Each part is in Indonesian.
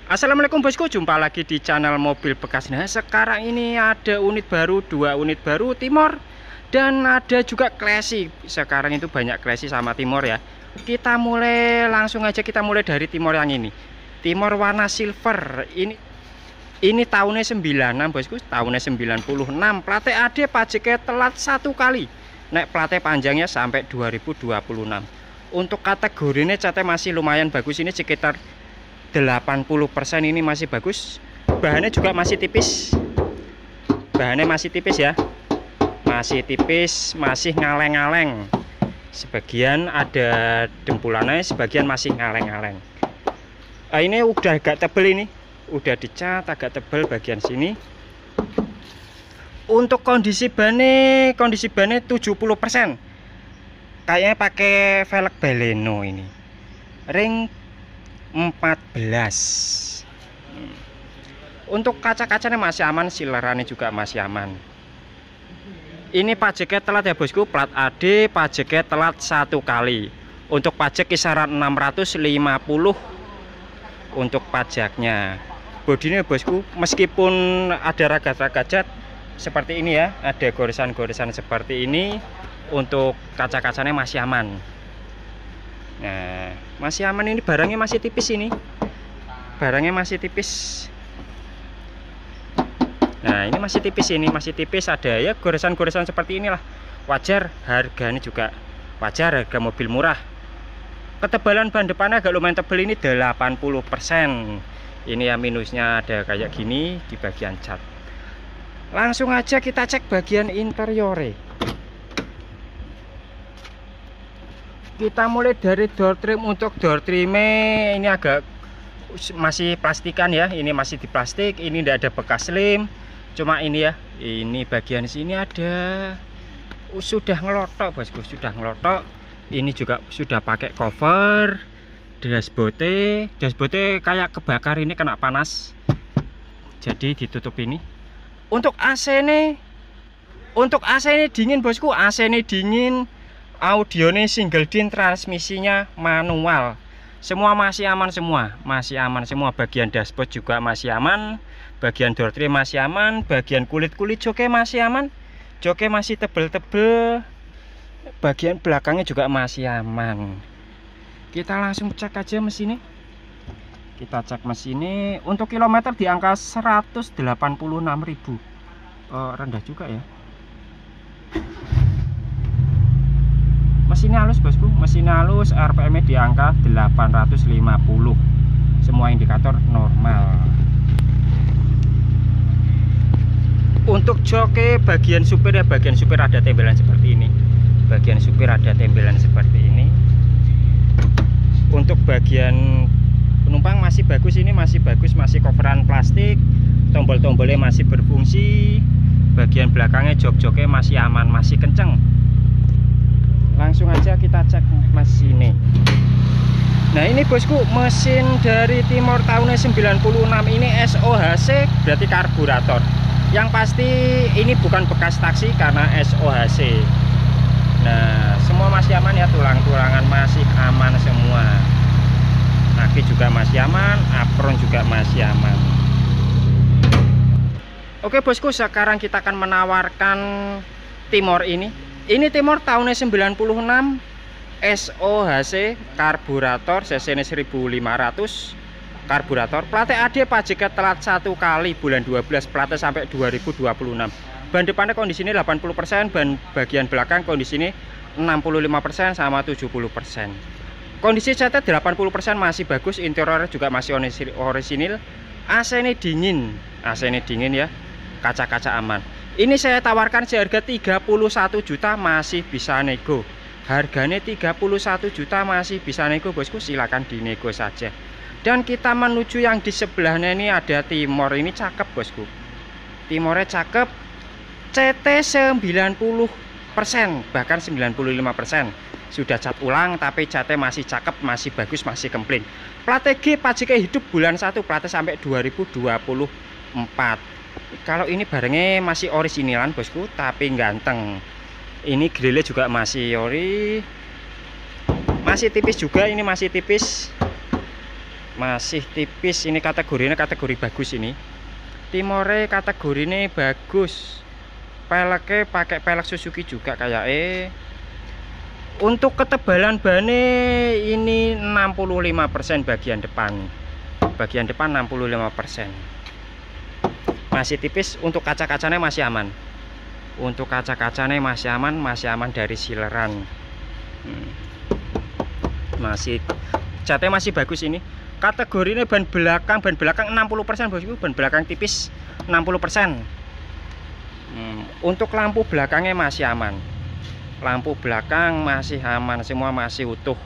Assalamualaikum bosku, jumpa lagi di channel mobil bekas. Nah, sekarang ini ada unit baru, 2 unit baru Timor, dan ada juga Classy. Sekarang itu banyak Classy sama Timor ya. Kita mulai langsung aja, kita mulai dari Timor yang ini. Timor warna silver. Ini tahunnya 96 bosku, tahunnya 96. Plate AD, pajaknya telat 1 kali. Naik plate panjangnya sampai 2026. Untuk kategorinya catnya masih lumayan bagus, ini sekitar 80%, ini masih bagus. Bahannya juga masih tipis. Bahannya masih tipis ya. Masih tipis, masih ngaleng-ngaleng. Sebagian ada dempulannya, sebagian masih ngaleng-ngaleng. Ini udah agak tebel ini. Udah dicat agak tebel bagian sini. Untuk kondisi bannya 70%. Kayaknya pakai velg Baleno ini. Ring 14. Untuk kaca-kacanya masih aman, silerannya juga masih aman. Ini pajaknya telat ya bosku, plat AD, pajaknya telat 1 kali. Untuk pajak kisaran 650 untuk pajaknya. Bodinya bosku, meskipun ada ragat-ragat seperti ini ya, ada goresan-goresan seperti ini, untuk kaca-kacanya masih aman. Nah, masih aman, ini barangnya masih tipis ini. Barangnya masih tipis. Nah, ini masih tipis, ini masih tipis, ada ya goresan-goresan seperti inilah. Wajar, harganya juga wajar, harga mobil murah. Ketebalan ban depannya agak lumayan tebal, ini 80%. Ini ya minusnya ada kayak gini di bagian cat. Langsung aja kita cek bagian interiore. Kita mulai dari door trim. Untuk door trimnya ini agak masih plastikan ya, ini masih di plastik, ini tidak ada bekas lem. Cuma ini ya, ini bagian sini ada sudah ngelotok bosku, sudah ngelotok. Ini juga sudah pakai cover. Dashboardnya kayak kebakar, ini kena panas, jadi ditutup ini. Untuk AC ini dingin bosku, AC ini dingin. Audionya single din, transmisinya manual. Semua masih aman, masih aman semua. Bagian dashboard juga masih aman, bagian door trim masih aman, bagian kulit-kulit joknya masih aman. Joknya masih tebel-tebel. Bagian belakangnya juga masih aman. Kita langsung cek aja mesinnya. Kita cek mesinnya. Untuk kilometer di angka 186.000. Rendah juga ya. Mesinnya halus bosku, mesinnya halus, RPM nya di angka 850. Semua indikator normal. Untuk joknya bagian supir ya, bagian supir ada tembelan seperti ini. Bagian supir ada tembelan seperti ini. Untuk bagian penumpang masih bagus, ini masih bagus, masih coveran plastik. Tombol-tombolnya masih berfungsi. Bagian belakangnya jok-joknya masih aman, masih kenceng. Langsung aja kita cek mesinnya. Nah, ini bosku, mesin dari Timor tahunnya 96. Ini SOHC, berarti karburator. Yang pasti ini bukan bekas taksi karena SOHC. Nah, semua masih aman ya, tulang-tulangan masih aman semua. Aki juga masih aman, apron juga masih aman. Oke bosku, sekarang kita akan menawarkan Timor ini. Ini Timor tahunnya 96, SOHC, karburator, cc-nya 1500, karburator. Plate AD, pajaknya telat 1 kali, bulan 12, plate sampai 2026. Ban depannya kondisinya 80%, ban bagian belakang kondisinya 65% sama 70%. Kondisi catnya 80% masih bagus, interior juga masih orisinil. AC ini dingin, AC ini dingin ya, kaca-kaca aman. Ini saya tawarkan seharga 31 juta, masih bisa nego. Harganya 31 juta masih bisa nego bosku, silahkan dinego saja. Dan kita menuju yang di sebelahnya, ini ada Timor, ini cakep bosku. Timornya cakep, CT 90%, bahkan 95%. Sudah cat ulang tapi catnya masih cakep, masih bagus, masih kempling. Plate G, pajaknya hidup bulan 1, plate sampai 2024. Kalau ini barangnya masih orisinilan bosku, tapi ganteng. Ini grillnya juga masih ori, masih tipis juga, ini masih tipis. masih tipis. Ini kategorinya kategori bagus. ini Timore kategorinya bagus, peleknya pakai pelek Suzuki juga kayak Untuk ketebalan bane ini 65% bagian depan 65%, masih tipis. Untuk kaca-kacanya masih aman, masih aman dari sileran. Masih catnya masih bagus. Ini kategorinya ban belakang 60% bosku, ban belakang tipis 60%. Untuk lampu belakangnya masih aman, lampu belakang masih aman, semua masih utuh.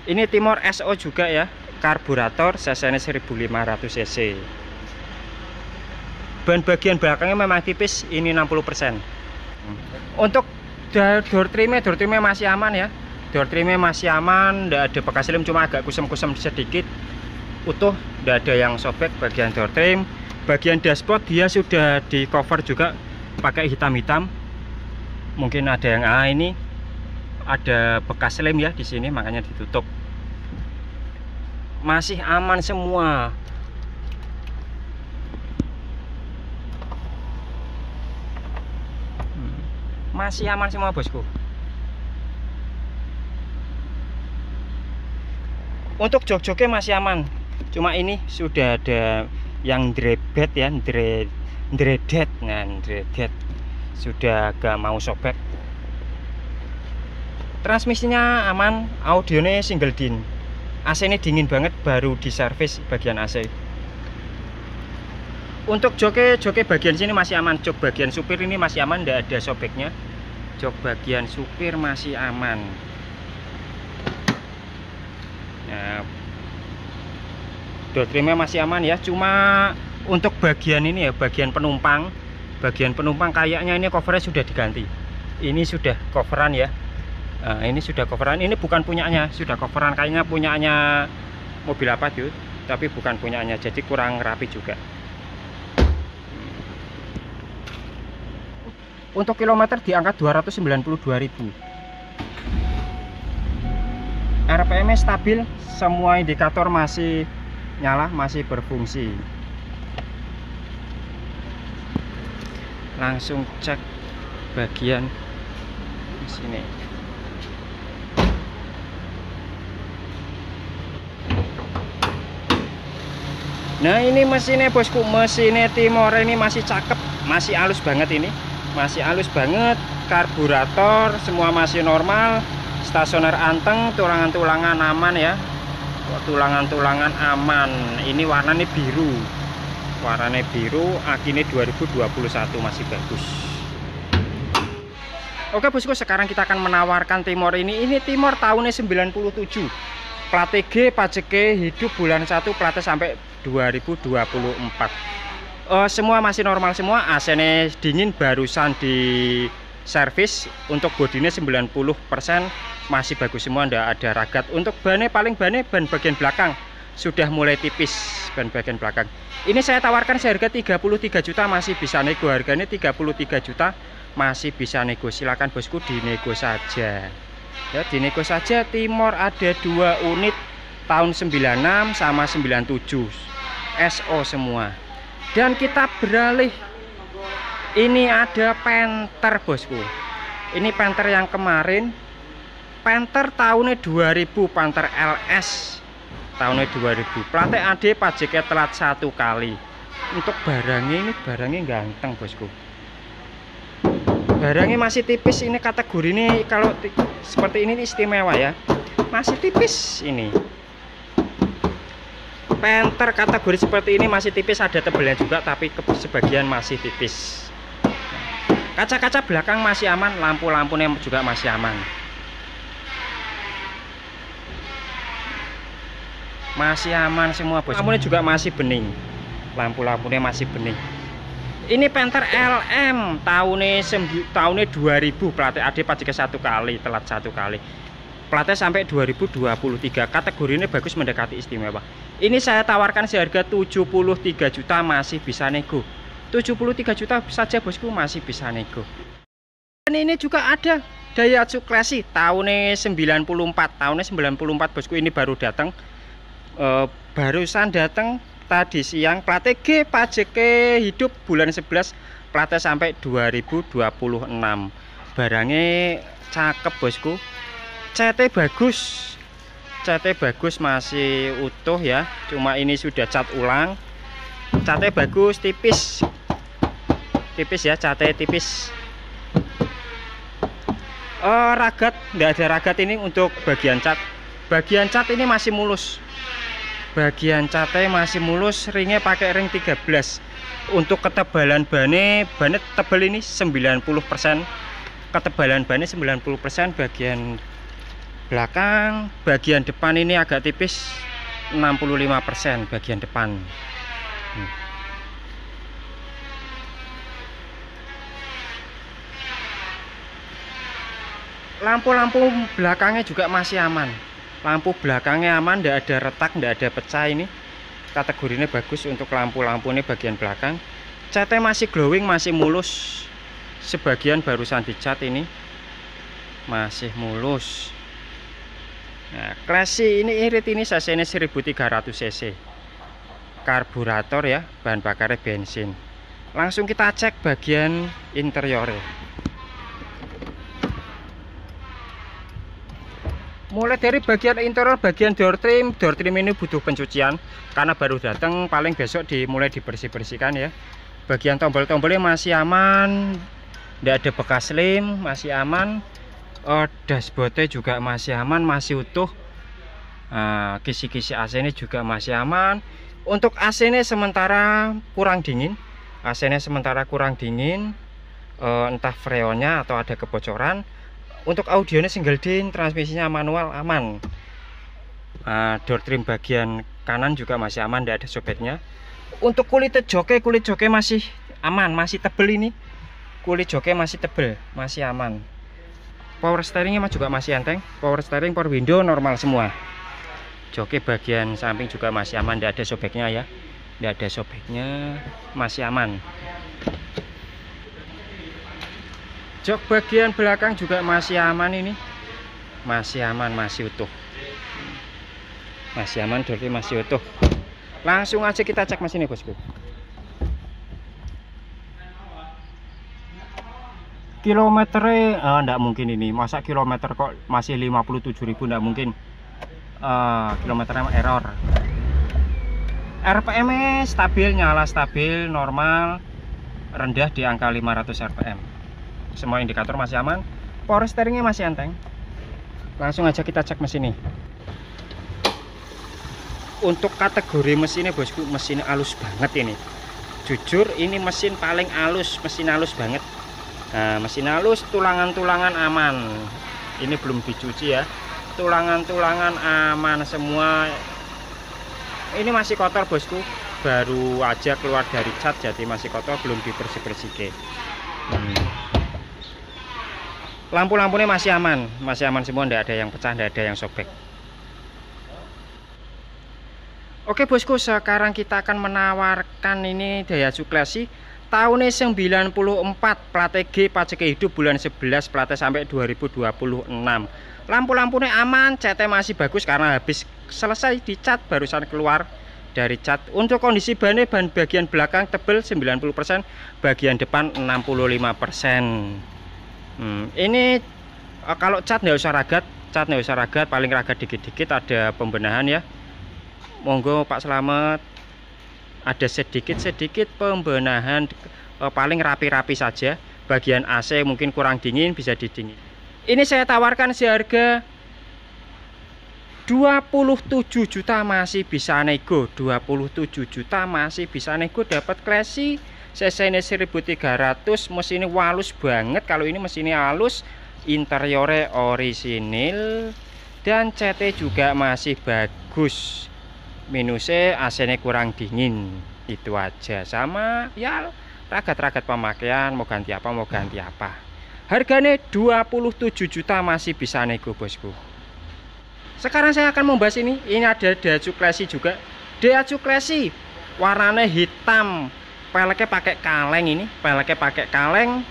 Ini Timor SO juga ya, karburator, cc-nya 1500 cc. Ban bagian belakangnya memang tipis, ini 60%. Untuk door trimnya masih aman ya, door trimnya masih aman, tidak ada bekas lem, cuma agak kusem-kusem sedikit, utuh, tidak ada yang sobek bagian door trim. Bagian dashboard dia sudah di cover juga pakai hitam-hitam. Mungkin ada yang ini ada bekas lem ya di sini, makanya ditutup. Masih aman semua. Masih aman semua bosku. Untuk jok-joknya masih aman, cuma ini sudah ada yang drebet ya, dredet. Nah, dredet sudah agak mau sobek. Transmisinya aman, audionya single din. AC ini dingin banget, baru diservis bagian AC. Untuk joknya bagian sini masih aman, jok bagian supir ini masih aman, tidak ada sobeknya. Jok bagian supir masih aman. Nah, door trimnya masih aman ya, cuma untuk bagian ini ya, bagian penumpang kayaknya ini covernya sudah diganti. Ini sudah coveran ya. Nah, ini sudah coveran, ini bukan punyanya, sudah coveran, kayaknya punyanya mobil apa tuh, tapi bukan punyanya, jadi kurang rapi juga. Untuk kilometer di angka 292.000. RPM-nya stabil, semua indikator masih nyala, masih berfungsi. Langsung cek bagian sini. Nah, ini mesinnya bosku, mesinnya Timor ini masih cakep, masih halus banget. Ini masih halus banget, karburator semua masih normal, stasioner anteng, tulangan-tulangan aman ya, tulangan-tulangan aman. Ini warnanya biru, akinya 2021 masih bagus. Oke bosku, sekarang kita akan menawarkan Timor ini Timor tahunnya 97, plat G, pajaknya hidup bulan 1, platnya sampai 2024. Semua masih normal semua, AC-nya dingin, barusan di servis. Untuk bodinya 90% masih bagus semua, ndak ada ragat. Untuk bannya ban bagian belakang sudah mulai tipis, ban bagian belakang. Ini saya tawarkan seharga 33 juta, masih bisa nego. Harganya 33 juta masih bisa nego. Silakan bosku, dinego saja ya, dinego saja. Timor ada 2 unit tahun 96 sama 97 SO semua. Dan kita beralih, ini ada Panther bosku. Ini Panther yang kemarin, Panther tahunnya 2000, Panther LS tahunnya 2000, platnya AD, pajaknya telat 1 kali. Untuk barangnya, ini barangnya ganteng bosku, barangnya masih tipis. Ini kategori ini kalau seperti ini istimewa ya, masih tipis. Ini Panther kategori seperti ini masih tipis, ada tebalnya juga, tapi sebagian masih tipis. Kaca-kaca belakang masih aman, lampu-lampunya juga masih aman. Masih aman semua bos. Lampunya juga masih bening, lampu-lampunya masih bening. Ini Panther LM tahunnya 2000, platnya AD, pajaknya 1 kali, telat 1 kali. Platnya sampai 2023, kategorinya bagus, mendekati istimewa. Ini saya tawarkan seharga 73 juta, masih bisa nego. 73 juta saja bosku, masih bisa nego. Dan ini juga ada Daihatsu Classic tahunnya 94 bosku, ini baru datang, barusan datang tadi siang. Platnya G, pajaknya hidup bulan 11, platnya sampai 2026. Barangnya cakep bosku, CT bagus, masih utuh ya, cuma ini sudah cat ulang. Catnya bagus, tipis ya, catnya tipis. Ragat, nggak ada ragat ini untuk bagian cat. Bagian cat ini masih mulus, bagian catnya masih mulus. Ringnya pakai ring 13. Untuk ketebalan bannya tebal ini 90%, ketebalan bannya 90%. Bagian belakang, bagian depan ini agak tipis, 65% bagian depan. Lampu-lampu belakangnya juga masih aman. Lampu belakangnya aman, tidak ada retak, tidak ada pecah. Ini kategorinya bagus untuk lampu-lampu ini bagian belakang. Catnya masih glowing, masih mulus. Sebagian barusan dicat, ini masih mulus. Nah, Classic ini irit, ini cc-nya 1300 cc. Karburator ya, bahan bakarnya bensin. Langsung kita cek bagian interiornya. Mulai dari bagian interior, bagian door trim ini butuh pencucian karena baru datang, paling besok dimulai dibersih-bersihkan ya. Bagian tombol-tombolnya masih aman, tidak ada bekas lem, masih aman. Dashboardnya juga masih aman, masih utuh. Kisi-kisi AC ini juga masih aman. Untuk AC ini sementara kurang dingin, entah freonnya atau ada kebocoran. Untuk audionya single din, transmisinya manual, aman. Door trim bagian kanan juga masih aman, tidak ada sobeknya. Untuk kulit joknya masih aman, masih tebel ini. Kulit joknya masih tebel, masih aman. Power steeringnya juga masih enteng. Power steering, power window normal semua. Joknya bagian samping juga masih aman, tidak ada sobeknya ya. Tidak ada sobeknya, masih aman. Jok bagian belakang juga masih aman, ini masih aman, masih utuh, masih aman, door masih utuh. Langsung aja kita cek mesinnya bosku. Kilometernya enggak mungkin ini, masa kilometer kok masih 57.000, enggak mungkin. Kilometernya error. RPM stabil, nyala stabil, normal, rendah di angka 500 rpm. Semua indikator masih aman. Power steeringnya masih enteng. Langsung aja kita cek mesin ini. Untuk kategori mesinnya bosku, mesin halus banget ini. Jujur ini mesin paling halus, mesin halus banget. Nah, mesin halus, tulangan-tulangan aman. Ini belum dicuci ya. Tulangan-tulangan aman semua. Ini masih kotor bosku, baru aja keluar dari cat, jadi masih kotor, belum dibersih-bersih. Lampu-lampunya masih aman semua, tidak ada yang pecah, tidak ada yang sobek. Oke bosku, sekarang kita akan menawarkan ini Daihatsu Classic tahunnya 94, platnya G, pajaknya hidup bulan 11, platnya sampai 2026. Lampu-lampunya aman, catnya masih bagus karena habis selesai dicat, barusan keluar dari cat. Untuk kondisi bannya, ban bagian belakang tebel 90%, bagian depan 65%. Ini kalau cat nggak usah ragat, paling ragat dikit-dikit, ada pembenahan ya. Monggo Pak Slamet, ada sedikit pembenahan, paling rapi-rapi saja. Bagian AC mungkin kurang dingin, bisa didingin. Ini saya tawarkan seharga 27 juta, masih bisa nego. 27 juta masih bisa nego, dapat Classic. cc-nya 1300, mesinnya halus banget. Kalau ini mesinnya halus, interiornya orisinil, dan CT juga masih bagus. Minusnya AC-nya kurang dingin, itu aja. Sama ya ragat-ragat pemakaian, mau ganti apa. Harganya 27 juta masih bisa nego bosku. Sekarang saya akan membahas ini ada Daihatsu Classic juga. Daihatsu Classic warnanya hitam, peleknya pakai kaleng, ini peleknya pakai kaleng.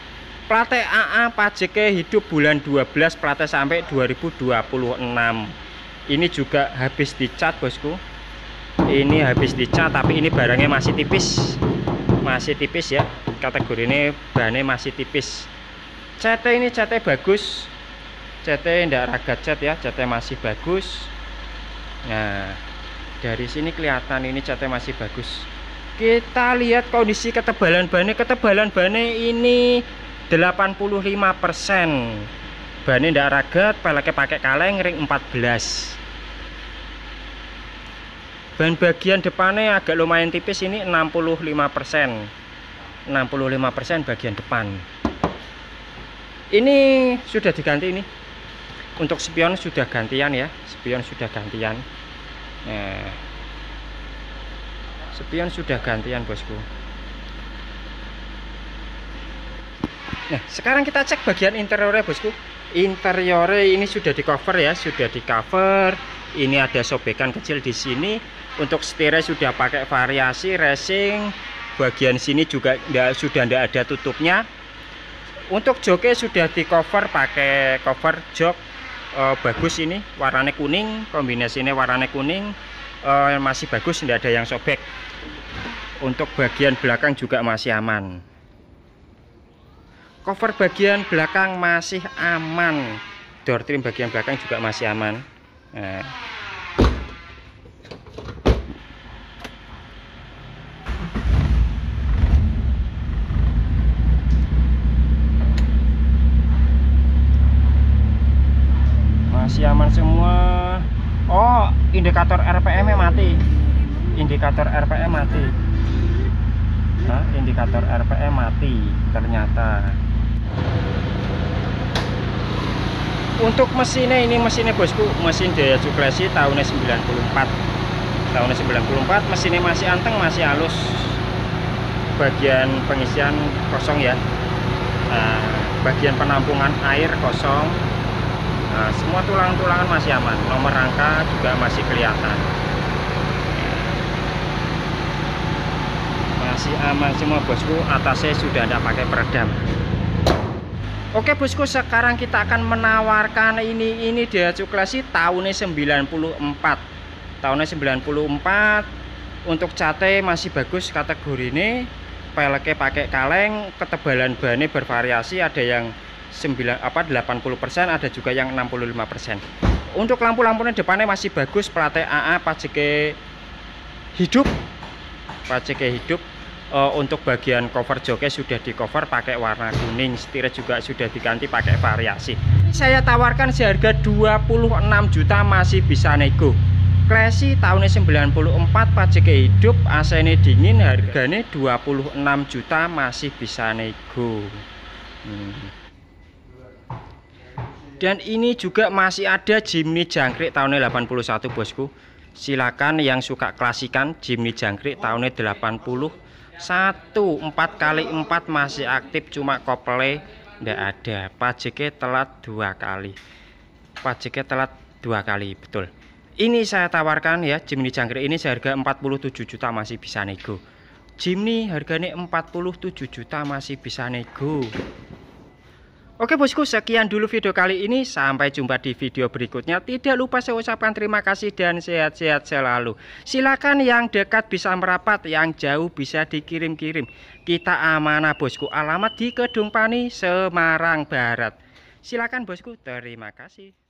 Plate AA pajaknya hidup bulan 12, plate sampai 2026. Ini juga habis dicat bosku. Ini habis dicat, tapi ini barangnya masih tipis. Masih tipis ya. Kategori ini bahannya masih tipis. CT ini CT bagus. CT ndak ragat cat ya, CT masih bagus. Nah, dari sini kelihatan ini CT masih bagus. Kita lihat kondisi ketebalan bannya. Ketebalan bannya ini 85%. Bannya ndak ragat, peleknya pakai kaleng ring 14. Ban bagian depannya agak lumayan tipis, ini 65%. 65% bagian depan. Ini sudah diganti ini. Untuk spion sudah gantian ya, spion sudah gantian. Nah, spion sudah gantian bosku. Nah, sekarang kita cek bagian interiornya bosku. Interiornya ini sudah di cover ya, sudah di cover. Ini ada sobekan kecil di sini. Untuk setirnya sudah pakai variasi racing. Bagian sini juga sudah tidak ada tutupnya. Untuk joknya sudah di cover pakai cover jok bagus, ini warnanya kuning, kombinasinya warnanya kuning, masih bagus, tidak ada yang sobek. Untuk bagian belakang juga masih aman. Cover bagian belakang masih aman. Door trim bagian belakang juga masih aman. Nah. Masih aman semua. Oh, indikator RPM-nya mati. Indikator RPM mati. Nah, indikator RPM mati ternyata. Untuk mesinnya, ini mesinnya bosku, mesin Daihatsu Classy tahunnya 94. Tahunnya 94, mesinnya masih anteng, masih halus. Bagian pengisian kosong ya. Nah, bagian penampungan air kosong. Nah, semua tulang-tulangan masih aman. Nomor rangka juga masih kelihatan. Masih aman semua bosku. Atasnya sudah tidak pakai peredam. Oke bosku, sekarang kita akan menawarkan ini Daihatsu Classy tahunnya 94. Tahunnya 94. Untuk cate masih bagus kategori ini. Peleknya pakai kaleng, ketebalan bannya bervariasi, ada yang 80%, ada juga yang 65%. Untuk lampu-lampunya depannya masih bagus, plate AA, pajaknya hidup. Pajaknya hidup. Untuk bagian cover joknya sudah di cover pakai warna kuning, setirnya juga sudah diganti pakai variasi. Saya tawarkan seharga 26 juta, masih bisa nego. Classy tahunnya 94, pajaknya hidup, AC-nya dingin, harganya 26 juta, masih bisa nego. Dan ini juga masih ada Jimny jangkrik tahunnya 81 bosku. Silakan yang suka klasikan, Jimny jangkrik tahunnya 81, 4x4 masih aktif, cuma kopelnya ndak ada. Pajaknya telat 2 kali. Pajaknya telat 2 kali, betul. Ini saya tawarkan ya, Jimny jangkrik ini seharga 47 juta, masih bisa nego. Jimny harganya 47 juta, masih bisa nego. Oke bosku, sekian dulu video kali ini. Sampai jumpa di video berikutnya. Tidak lupa saya ucapkan terima kasih dan sehat-sehat selalu. Silakan yang dekat bisa merapat, yang jauh bisa dikirim-kirim. Kita amanah bosku. Alamat di Kedung Pani, Semarang Barat. Silakan bosku, terima kasih.